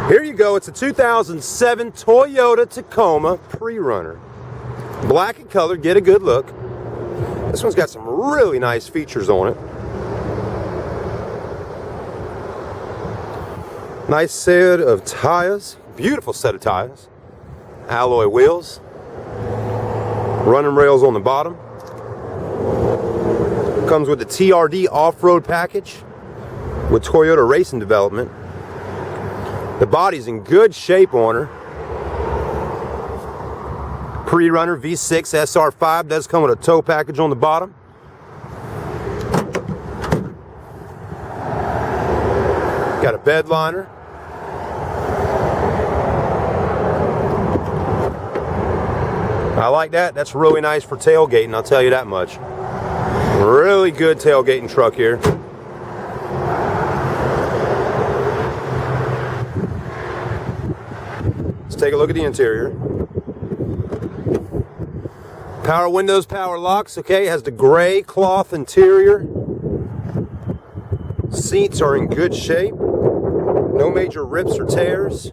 Here you go. It's a 2007 Toyota Tacoma Prerunner. Black in color. Get a good look. This one's got some really nice features on it. Nice set of tires. Beautiful set of tires. Alloy wheels. Running rails on the bottom. Comes with the TRD off-road package with Toyota Racing Development. The body's in good shape on her. Prerunner V6 SR5 does come with a tow package on the bottom. Got a bed liner. I like that. That's really nice for tailgating, I'll tell you that much. Really good tailgating truck here. Let's take a look at the interior. Power windows, power locks. Okay, it has the gray cloth interior. Seats are in good shape. No major rips or tears.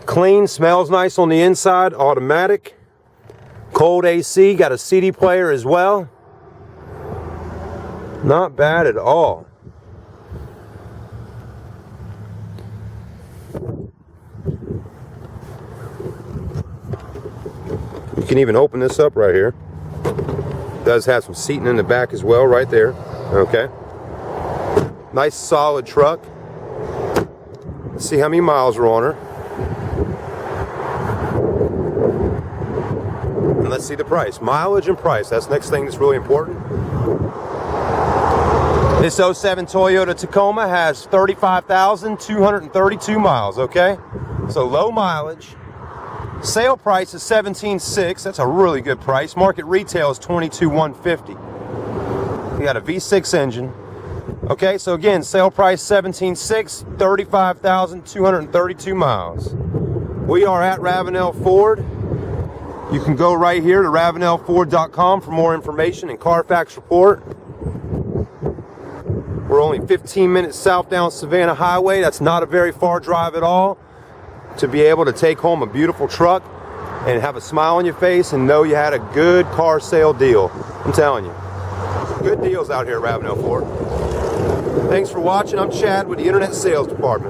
Clean, smells nice on the inside, automatic. Cold AC, got a CD player as well. Not bad at all. You can even open this up right here. Does have some seating in the back as well, right there. Okay. Nice solid truck. Let's see how many miles are on her. And let's see the price. Mileage and price. That's the next thing that's really important. This 07 Toyota Tacoma has 35,232 miles, okay? So low mileage. Sale price is $17,600. That's a really good price. Market retail is $22,150. You got a V6 engine. Okay, so again, sale price $17,600, 35,232 miles. We are at Ravenel Ford. You can go right here to ravenelford.com for more information and Carfax report. We're only 15 minutes south down Savannah Highway. That's not a very far drive at all. To be able to take home a beautiful truck and have a smile on your face and know you had a good car sale deal. I'm telling you. Good deals out here at Ravenel Ford. Thanks for watching. I'm Chad with the Internet Sales Department.